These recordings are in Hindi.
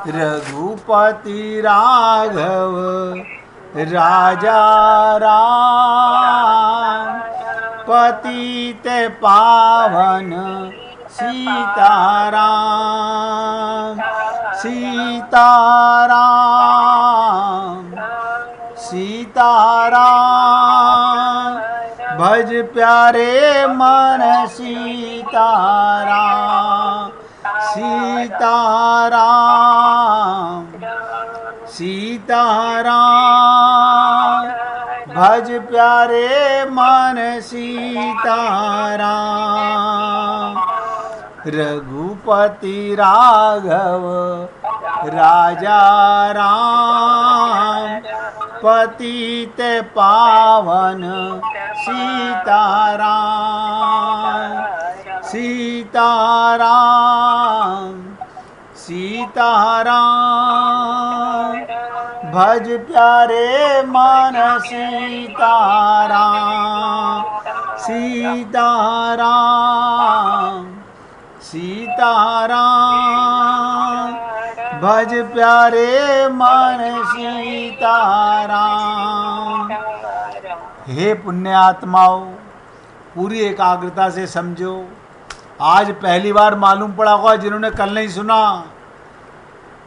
रघुपति राघव राजा राम, पतित पावन सीताराम। सीताराम सीताराम, भज प्यारे मन सीताराम। सीताराम सीताराम, भज प्यारे मन सीताराम। रघुपति राघव राजा राम, पतित पावन सीताराम। सीताराम सीताराम, भज प्यारे मन सीताराम। सीताराम सीताराम, भज प्यारे मन सीताराम। हे पुण्यात्माओं, पूरी एकाग्रता से समझो। आज पहली बार मालूम पड़ा होगा जिन्होंने कल नहीं सुना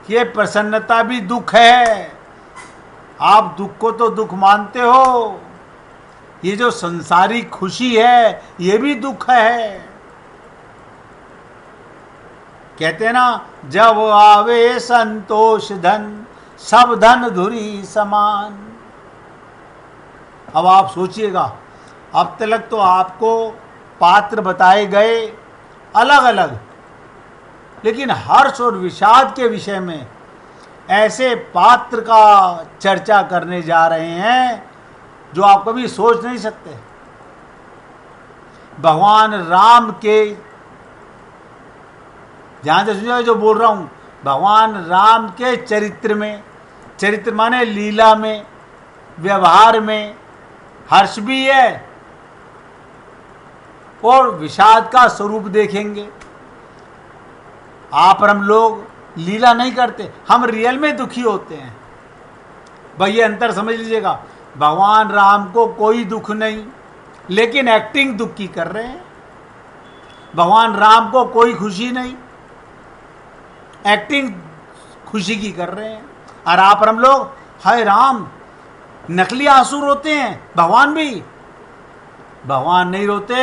कि ये प्रसन्नता भी दुख है। आप दुख को तो दुख मानते हो, ये जो संसारिक खुशी है ये भी दुख है। कहते हैं ना, जब आवे संतोष धन, सब धन धुरी समान। अब आप सोचिएगा, अब तक तो आपको पात्र बताए गए अलग अलग, लेकिन हर्ष और विषाद के विषय में ऐसे पात्र का चर्चा करने जा रहे हैं जो आप कभी सोच नहीं सकते। भगवान राम के, ध्यान से सुनिए जो बोल रहा हूं, भगवान राम के चरित्र में, चरित्र माने लीला में, व्यवहार में हर्ष भी है और विषाद का स्वरूप देखेंगे। आप और हम लोग लीला नहीं करते, हम रियल में दुखी होते हैं। भाई ये अंतर समझ लीजिएगा। भगवान राम को कोई दुख नहीं, लेकिन एक्टिंग दुख की कर रहे हैं। भगवान राम को कोई खुशी नहीं, एक्टिंग खुशी की कर रहे हैं। और आप और हम लोग, हाय राम, नकली आंसू रोते हैं। भगवान भी, भगवान नहीं रोते,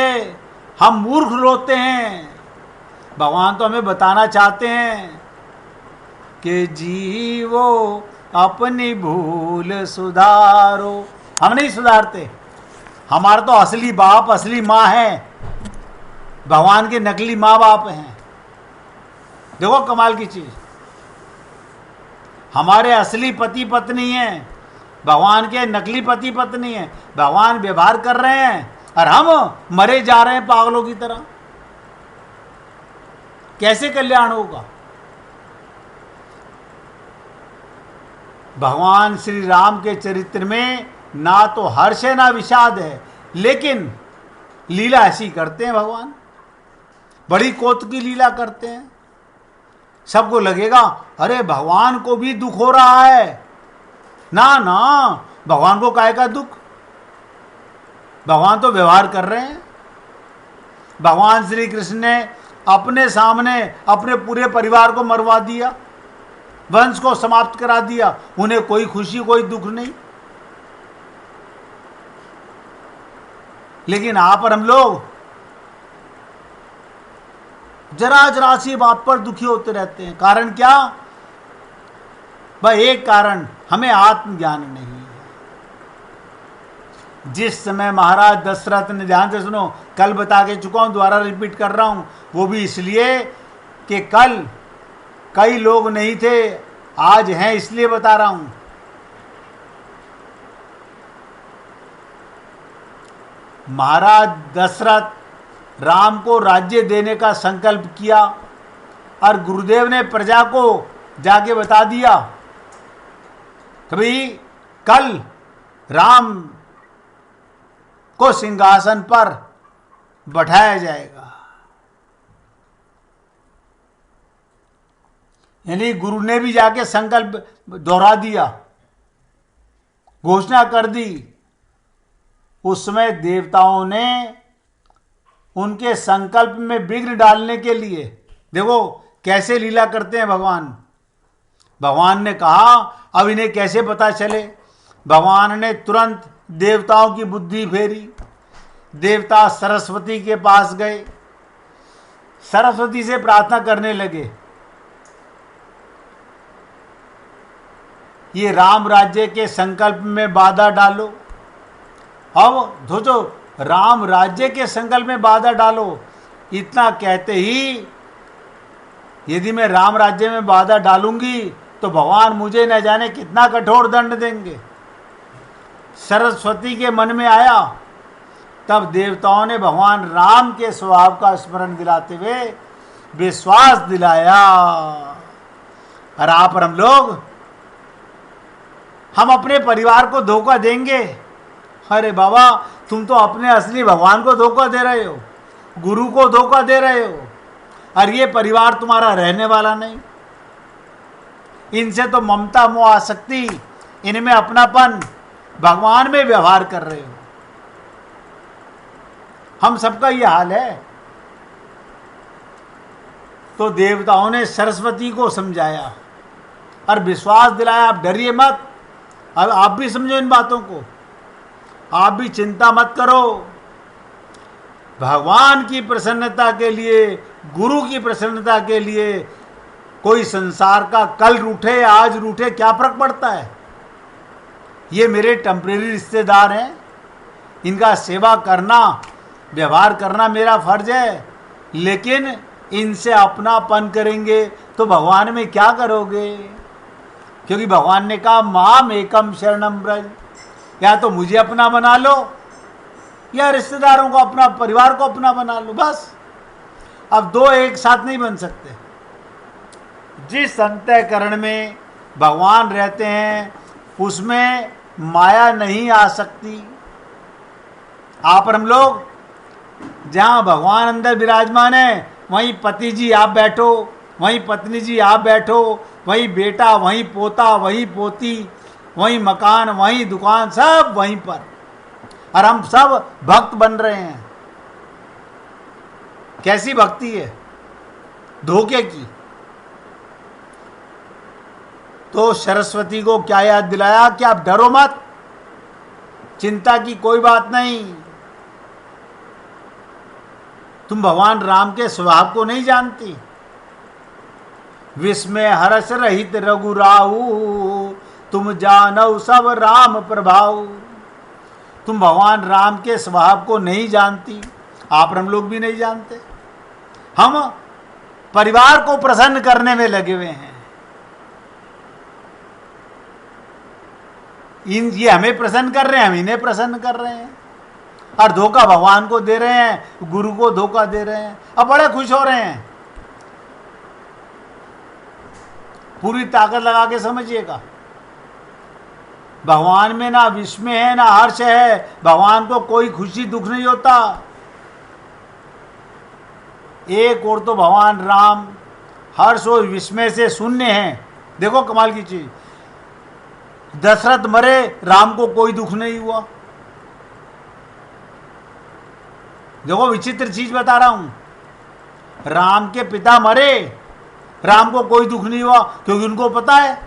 हम मूर्ख रोते हैं। भगवान तो हमें बताना चाहते हैं कि जीवो अपनी भूल सुधारो। हम नहीं सुधारते। हमारा तो असली बाप, असली माँ है, भगवान के नकली माँ बाप हैं। देखो कमाल की चीज, हमारे असली पति पत्नी हैं, भगवान के नकली पति पत्नी हैं। भगवान व्यवहार कर रहे हैं और हम मरे जा रहे हैं पागलों की तरह। कैसे कल्याण होगा? भगवान श्री राम के चरित्र में ना तो हर्ष है ना विषाद है, लेकिन लीला ऐसी करते हैं भगवान, बड़ी कोत की लीला करते हैं। सबको लगेगा अरे भगवान को भी दुख हो रहा है। ना ना, भगवान को काहे का दुख? भगवान तो व्यवहार कर रहे हैं। भगवान श्री कृष्ण ने अपने सामने अपने पूरे परिवार को मरवा दिया, वंश को समाप्त करा दिया। उन्हें कोई खुशी कोई दुख नहीं। लेकिन आप और हम लोग जरा जरा सी बात पर दुखी होते रहते हैं। कारण क्या? भाई एक कारण, हमें आत्मज्ञान नहीं है। जिस समय महाराज दशरथ ने, ध्यान से सुनो, कल बता के चुका हूं, दोबारा रिपीट कर रहा हूं, वो भी इसलिए कि कल कई लोग नहीं थे, आज हैं, इसलिए बता रहा हूं। महाराज दशरथ राम को राज्य देने का संकल्प किया और गुरुदेव ने प्रजा को जाके बता दिया कि भाई कल राम को सिंहासन पर बैठाया जाएगा। यानी गुरु ने भी जाके संकल्प दोहरा दिया, घोषणा कर दी। उस समय देवताओं ने उनके संकल्प में विघ्न डालने के लिए, देखो कैसे लीला करते हैं भगवान। भगवान ने कहा अब इन्हें कैसे पता चले, भगवान ने तुरंत देवताओं की बुद्धि फेरी। देवता सरस्वती के पास गए, सरस्वती से प्रार्थना करने लगे, ये राम राज्य के संकल्प में बाधा डालो। अब सोचो, राम राज्य के संकल्प में बाधा डालो, इतना कहते ही यदि मैं राम राज्य में बाधा डालूंगी तो भगवान मुझे न जाने कितना कठोर दंड देंगे। सरस्वती के मन में आया, तब देवताओं ने भगवान राम के स्वभाव का स्मरण दिलाते हुए विश्वास दिलाया। और आप और हम लोग, हम अपने परिवार को धोखा देंगे? अरे बाबा, तुम तो अपने असली भगवान को धोखा दे रहे हो, गुरु को धोखा दे रहे हो, और ये परिवार तुम्हारा रहने वाला नहीं। इनसे तो ममता मोह आसक्ति, इनमें अपनापन, भगवान में व्यवहार कर रहे हो। हम सबका ये हाल है। तो देवताओं ने सरस्वती को समझाया और विश्वास दिलाया, आप डरिए मत, अब आप भी समझो इन बातों को, आप भी चिंता मत करो। भगवान की प्रसन्नता के लिए, गुरु की प्रसन्नता के लिए कोई संसार का कल रूठे आज रूठे क्या फर्क पड़ता है। ये मेरे टेम्परेरी रिश्तेदार हैं, इनका सेवा करना, व्यवहार करना मेरा फर्ज है। लेकिन इनसे अपनापन करेंगे तो भगवान में क्या करोगे? क्योंकि भगवान ने कहा माम एकम शरणम ब्रज, या तो मुझे अपना बना लो या रिश्तेदारों को अपना, परिवार को अपना बना लो, बस। अब दो एक साथ नहीं बन सकते। जिस अंतःकरण में भगवान रहते हैं उसमें माया नहीं आ सकती। आप और हम लोग, जहाँ भगवान अंदर विराजमान है वहीं पति जी आप बैठो, वहीं पत्नी जी आप बैठो, वहीं बेटा, वहीं पोता, वहीं पोती, वहीं मकान, वहीं दुकान, सब वहीं पर, और हम सब भक्त बन रहे हैं। कैसी भक्ति है? धोखे की। तो सरस्वती को क्या याद दिलाया कि आप डरो मत, चिंता की कोई बात नहीं। तुम भगवान राम के स्वभाव को नहीं जानती। विस्मय हर्ष रहित रघुराऊ, तुम जानौ सब राम प्रभाऊ। तुम भगवान राम के स्वभाव को नहीं जानती, आप हम लोग भी नहीं जानते। हम परिवार को प्रसन्न करने में लगे हुए हैं। ये हमें प्रसन्न कर रहे हैं, हम इन्हें प्रसन्न कर रहे हैं, और धोखा भगवान को दे रहे हैं, गुरु को धोखा दे रहे हैं। अब बड़े खुश हो रहे हैं। पूरी ताकत लगा के समझिएगा, भगवान में ना विस्मय है ना हर्ष है। भगवान को कोई खुशी दुख नहीं होता। एक और तो भगवान राम हर्ष और विस्मय से शून्य हैं। देखो कमाल की चीज, दशरथ मरे, राम को कोई दुख नहीं हुआ। देखो विचित्र चीज बता रहा हूं, राम के पिता मरे, राम को कोई दुख नहीं हुआ, क्योंकि उनको पता है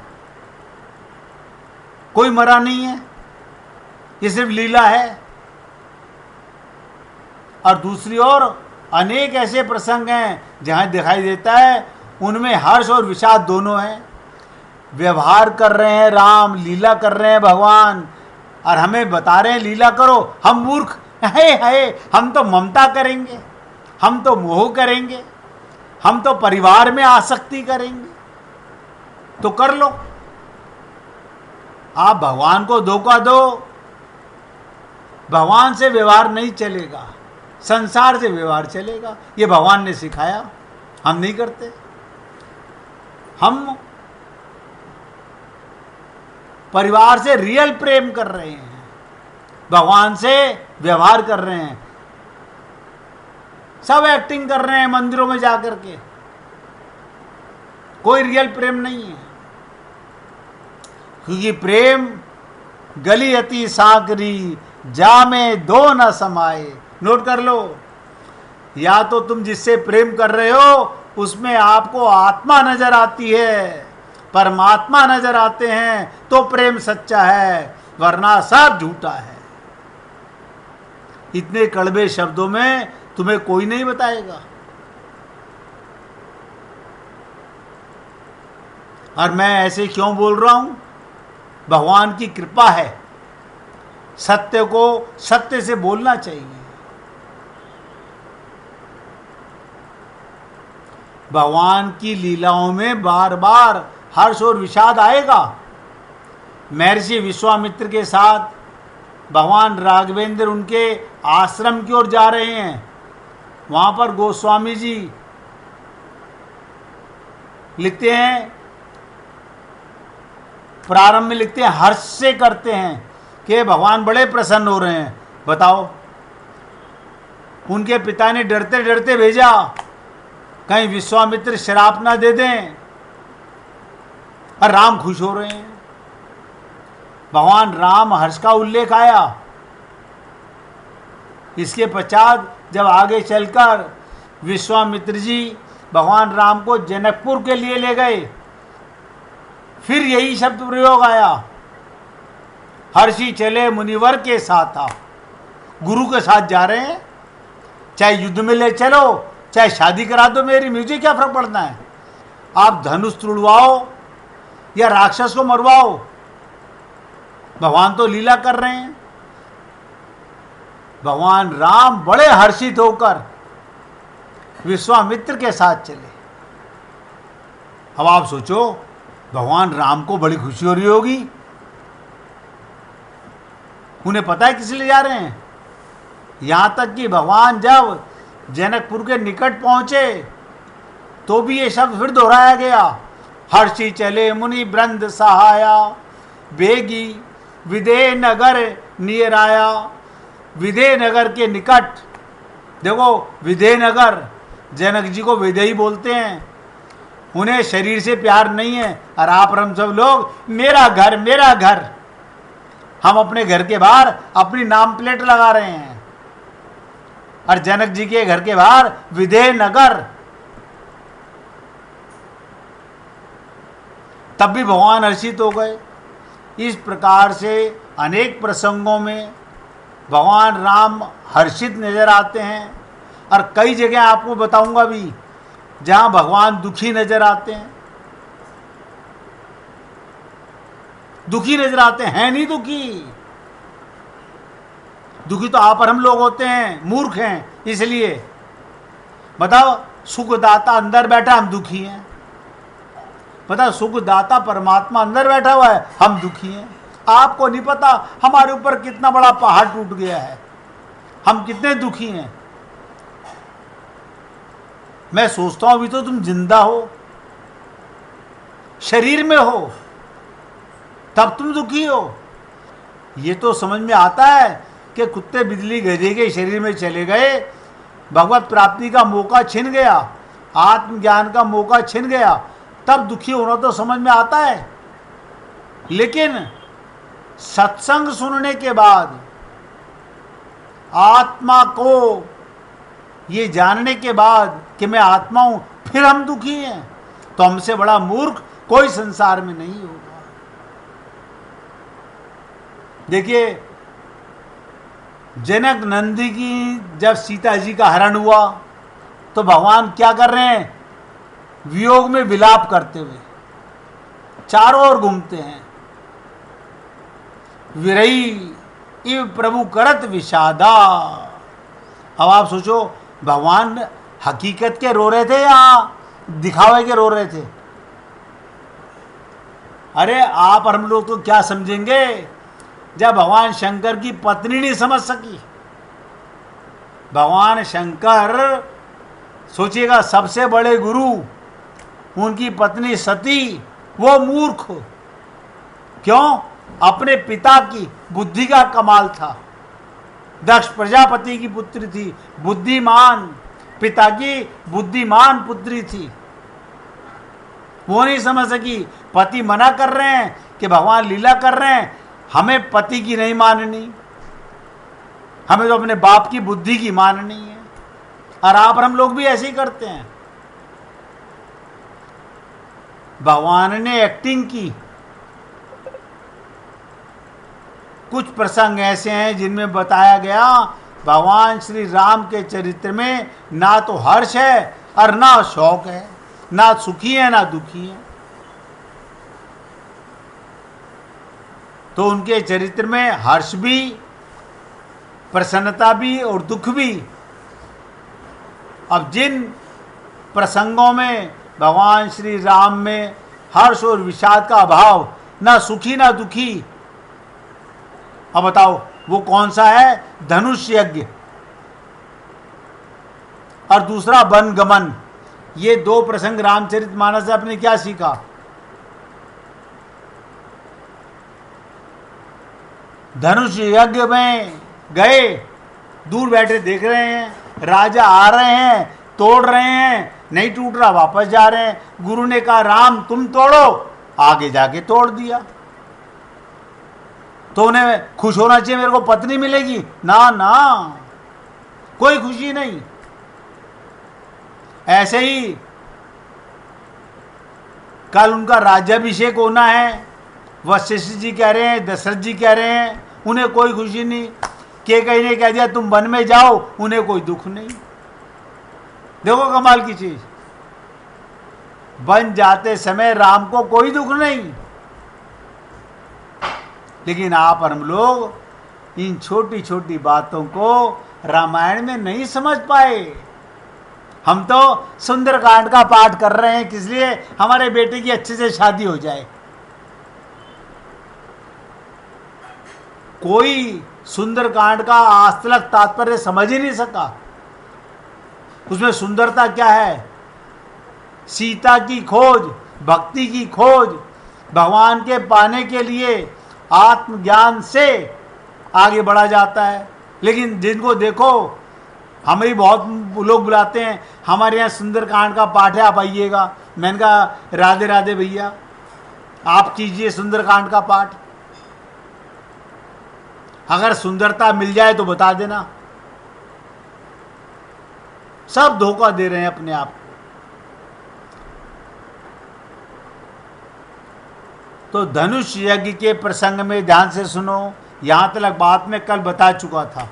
कोई मरा नहीं है, ये सिर्फ लीला है। और दूसरी ओर अनेक ऐसे प्रसंग हैं जहां दिखाई देता है उनमें हर्ष और विषाद दोनों हैं। व्यवहार कर रहे हैं राम, लीला कर रहे हैं भगवान, और हमें बता रहे हैं लीला करो। हम मूर्ख है, हम तो ममता करेंगे, हम तो मोह करेंगे, हम तो परिवार में आसक्ति करेंगे। तो कर लो, आप भगवान को धोखा दो, भगवान से व्यवहार नहीं चलेगा, संसार से व्यवहार चलेगा। ये भगवान ने सिखाया, हम नहीं करते। हम परिवार से रियल प्रेम कर रहे हैं, भगवान से व्यवहार कर रहे हैं। सब एक्टिंग कर रहे हैं मंदिरों में जाकर के, कोई रियल प्रेम नहीं है, क्योंकि प्रेम गली अति सागरी जामे दो न समाए। नोट कर लो, या तो तुम जिससे प्रेम कर रहे हो उसमें आपको आत्मा नजर आती है, परमात्मा नजर आते हैं, तो प्रेम सच्चा है, वरना सब झूठा है। इतने कड़वे शब्दों में तुम्हें कोई नहीं बताएगा। और मैं ऐसे क्यों बोल रहा हूं? भगवान की कृपा है, सत्य को सत्य से बोलना चाहिए। भगवान की लीलाओं में बार बार हर्ष और विषाद आएगा। महर्षि विश्वामित्र के साथ भगवान राघवेंद्र उनके आश्रम की ओर जा रहे हैं। वहां पर गोस्वामी जी लिखते हैं, प्रारंभ में लिखते हैं, हर्ष से करते हैं कि भगवान बड़े प्रसन्न हो रहे हैं। बताओ, उनके पिता ने डरते डरते भेजा कहीं विश्वामित्र श्राप ना दे दें, और राम खुश हो रहे हैं। भगवान राम हर्ष का उल्लेख आया। इसके पश्चात जब आगे चलकर विश्वामित्र जी भगवान राम को जनकपुर के लिए ले गए, फिर यही शब्द प्रयोग आया, हर्षी चले मुनिवर के साथ। आप गुरु के साथ जा रहे हैं, चाहे युद्ध में ले चलो, चाहे शादी करा दो मेरी, मुझे क्या फर्क पड़ना है। आप धनुष तुड़वाओ या राक्षस को मरवाओ, भगवान तो लीला कर रहे हैं। भगवान राम बड़े हर्षित होकर विश्वामित्र के साथ चले। अब आप सोचो, भगवान राम को बड़ी खुशी हो रही होगी। उन्हें पता है किस लिए जा रहे हैं। यहां तक कि भगवान जब जनकपुर के निकट पहुंचे तो भी ये शब्द फिर दोहराया गया, हर्षी चले मुनि वृंद सहाया, बेगी विदेह नगर नियर आया। विदेह नगर के निकट, देखो विदेह नगर, जनक जी को विदेही बोलते हैं, उन्हें शरीर से प्यार नहीं है। और आप और हम सब लोग मेरा घर मेरा घर, हम अपने घर के बाहर अपनी नाम प्लेट लगा रहे हैं, और जनक जी के घर के बाहर विदेह नगर। तब भी भगवान हर्षित हो गए। इस प्रकार से अनेक प्रसंगों में भगवान राम हर्षित नजर आते हैं, और कई जगह आपको बताऊंगा भी जहां भगवान दुखी नजर आते हैं। दुखी नजर आते हैं, नहीं दुखी, दुखी तो आप और हम लोग होते हैं, मूर्ख हैं। इसलिए बताओ, सुखदाता अंदर बैठा, हम दुखी हैं। पता, सुखदाता परमात्मा अंदर बैठा हुआ है, हम दुखी हैं। आपको नहीं पता हमारे ऊपर कितना बड़ा पहाड़ टूट गया है, हम कितने दुखी हैं। मैं सोचता हूं अभी तो तुम जिंदा हो, शरीर में हो, तब तुम दुखी हो। ये तो समझ में आता है कि कुत्ते बिजली गधे के शरीर में चले गए, भगवत प्राप्ति का मौका छिन गया, आत्मज्ञान का मौका छिन गया, तब दुखी होना तो समझ में आता है। लेकिन सत्संग सुनने के बाद, आत्मा को ये जानने के बाद कि मैं आत्मा हूं, फिर हम दुखी हैं, तो हमसे बड़ा मूर्ख कोई संसार में नहीं होगा। देखिए, जनक नंदी की जब सीता जी का हरण हुआ तो भगवान क्या कर रहे हैं, वियोग में विलाप करते हुए चारों ओर घूमते हैं। विरही इव प्रभु करत विषादा। अब आप सोचो, भगवान हकीकत के रो रहे थे या दिखावे के रो रहे थे? अरे आप और हम लोग तो क्या समझेंगे जब भगवान शंकर की पत्नी नहीं समझ सकी। भगवान शंकर, सोचिएगा, सबसे बड़े गुरु, उनकी पत्नी सती, वो मूर्ख। क्यों? अपने पिता की बुद्धि का कमाल था, दक्ष प्रजापति की पुत्री थी, बुद्धिमान, पिता की बुद्धिमान पुत्री थी, वो नहीं समझ सकी। पति मना कर रहे हैं कि भगवान लीला कर रहे हैं, हमें पति की नहीं माननी, हमें तो अपने बाप की बुद्धि की माननी है। और आप और हम लोग भी ऐसे ही करते हैं। भगवान ने एक्टिंग की। कुछ प्रसंग ऐसे हैं जिनमें बताया गया भगवान श्री राम के चरित्र में ना तो हर्ष है और ना शौक है, ना सुखी है ना दुखी है। तो उनके चरित्र में हर्ष भी, प्रसन्नता भी और दुख भी। अब जिन प्रसंगों में भगवान श्री राम में हर्ष और विषाद का अभाव, ना सुखी ना दुखी, अब बताओ वो कौन सा है? धनुष यज्ञ और दूसरा वन गमन। ये दो प्रसंग रामचरितमानस से आपने क्या सीखा? धनुष यज्ञ में गए, दूर बैठे देख रहे हैं, राजा आ रहे हैं, तोड़ रहे हैं, नहीं टूट रहा, वापस जा रहे हैं। गुरु ने कहा राम तुम तोड़ो, आगे जाके तोड़ दिया। तो उन्हें खुश होना चाहिए, मेरे को पत्नी मिलेगी? ना ना, कोई खुशी नहीं। ऐसे ही कल उनका राज्याभिषेक होना है, वशिष्ठ जी कह रहे हैं, दशरथ जी कह रहे हैं, उन्हें कोई खुशी नहीं। कहीं ने कह दिया तुम वन में जाओ, उन्हें कोई दुख नहीं। देखो कमाल की चीज, बन जाते समय राम को कोई दुख नहीं। लेकिन आप और हम लोग इन छोटी छोटी बातों को रामायण में नहीं समझ पाए। हम तो सुंदरकांड का पाठ कर रहे हैं, किस लिए? हमारे बेटे की अच्छे से शादी हो जाए। कोई सुंदरकांड का आज तक तात्पर्य समझ ही नहीं सका। उसमें सुंदरता क्या है? सीता की खोज, भक्ति की खोज, भगवान के पाने के लिए आत्मज्ञान से आगे बढ़ा जाता है। लेकिन जिनको देखो, हमें ही बहुत लोग बुलाते हैं, हमारे यहाँ सुंदरकांड का पाठ है, आप आइएगा। मैंने कहा राधे राधे भैया, आप कीजिए सुंदरकांड का पाठ। अगर सुंदरता मिल जाए तो बता देना। सब धोखा दे रहे हैं अपने आप को। तो धनुष यज्ञ के प्रसंग में ध्यान से सुनो, यहां तक बात में कल बता चुका था।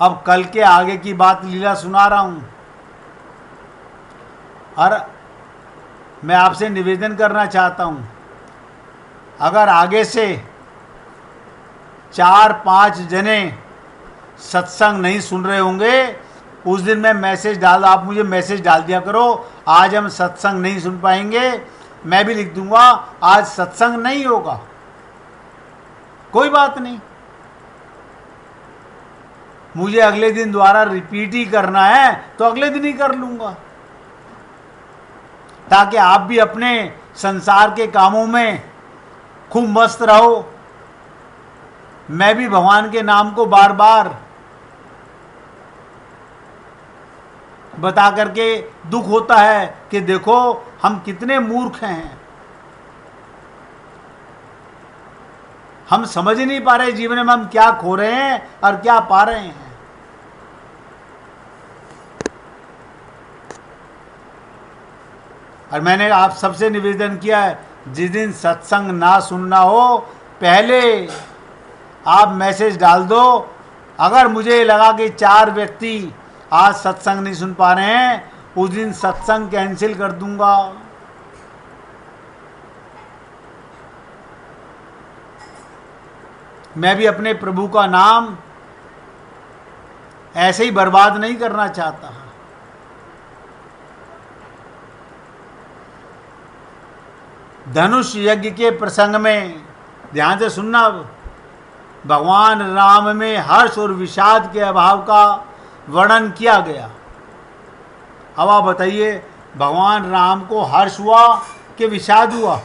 अब कल के आगे की बात लीला सुना रहा हूं। और मैं आपसे निवेदन करना चाहता हूं, अगर आगे से 4-5 जने सत्संग नहीं सुन रहे होंगे, उस दिन मैं मैसेज डाल, आप मुझे मैसेज डाल दिया करो, आज हम सत्संग नहीं सुन पाएंगे। मैं भी लिख दूंगा आज सत्संग नहीं होगा, कोई बात नहीं। मुझे अगले दिन दोबारा रिपीट ही करना है तो अगले दिन ही कर लूंगा, ताकि आप भी अपने संसार के कामों में खूब मस्त रहो। मैं भी भगवान के नाम को बार बार बता करके दुख होता है कि देखो हम कितने मूर्ख हैं। हम समझ ही नहीं पा रहे जीवन में हम क्या खो रहे हैं और क्या पा रहे हैं। और मैंने आप सबसे निवेदन किया है, जिस दिन सत्संग ना सुनना हो, पहले आप मैसेज डाल दो। अगर मुझे लगा कि 4 व्यक्ति आज सत्संग नहीं सुन पा रहे हैं, उस दिन सत्संग कैंसिल कर दूंगा। मैं भी अपने प्रभु का नाम ऐसे ही बर्बाद नहीं करना चाहता। धनुष यज्ञ के प्रसंग में ध्यान से सुनना, भगवान राम में हर्ष और विषाद के अभाव का वर्णन किया गया। अब आप बताइए, भगवान राम को हर्ष हुआ कि विषाद हुआ?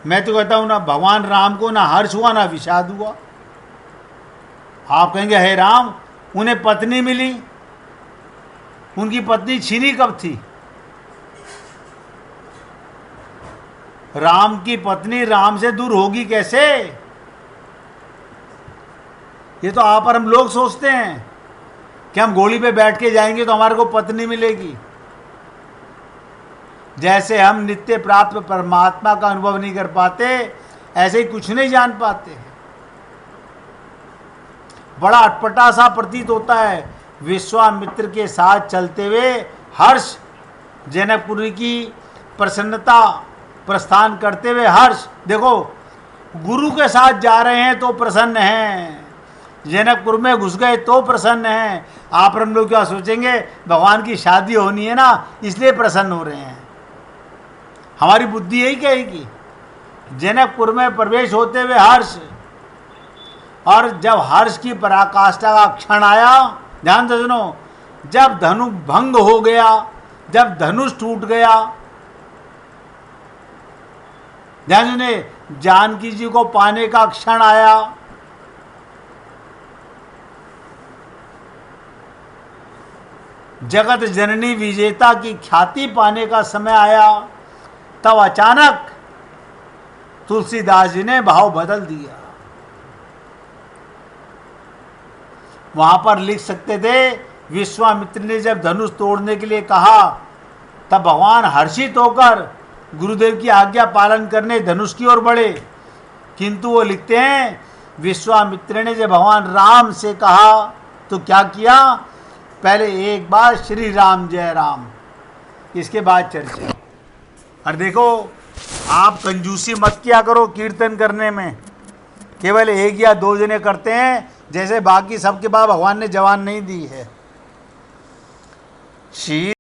मैं तो कहता हूं ना, भगवान राम को ना हर्ष हुआ ना विषाद हुआ। आप कहेंगे हे राम, उन्हें पत्नी मिली, उनकी पत्नी छीनी कब थी? राम की पत्नी राम से दूर होगी कैसे? ये तो आप और हम लोग सोचते हैं कि हम घोड़ी पे बैठ के जाएंगे तो हमारे को पत्नी मिलेगी। जैसे हम नित्य प्राप्त परमात्मा का अनुभव नहीं कर पाते, ऐसे ही कुछ नहीं जान पाते। बड़ा अटपटा सा प्रतीत होता है विश्वामित्र के साथ चलते हुए हर्ष, जनकपुरी की प्रसन्नता, प्रस्थान करते हुए हर्ष। देखो, गुरु के साथ जा रहे हैं तो प्रसन्न हैं, जनकपुर में घुस गए तो प्रसन्न हैं। आप हम लोग क्या सोचेंगे, भगवान की शादी होनी है ना इसलिए प्रसन्न हो रहे हैं। हमारी बुद्धि यही कहेगी। जनकपुर में प्रवेश होते हुए हर्ष, और जब हर्ष की पराकाष्ठा का क्षण आया, ध्यान से सुनो, जब धनु भंग हो गया, जब धनुष टूट गया, ध्यान सुने, जानकी जी को पाने का क्षण आया, जगत जननी विजेता की ख्याति पाने का समय आया, तब अचानक तुलसीदास जी ने भाव बदल दिया। वहां पर लिख सकते थे, विश्वामित्र ने जब धनुष तोड़ने के लिए कहा तब भगवान हर्षित होकर गुरुदेव की आज्ञा पालन करने धनुष की ओर बढ़े। किंतु वो लिखते हैं, विश्वामित्र ने जब भगवान राम से कहा तो क्या किया, पहले एक बार श्री राम जय राम, इसके बाद चर्चा। और देखो, आप कंजूसी मत किया करो कीर्तन करने में, केवल एक या दो जने करते हैं, जैसे बाकी सबके बाद भगवान ने जवान नहीं दी है। श्री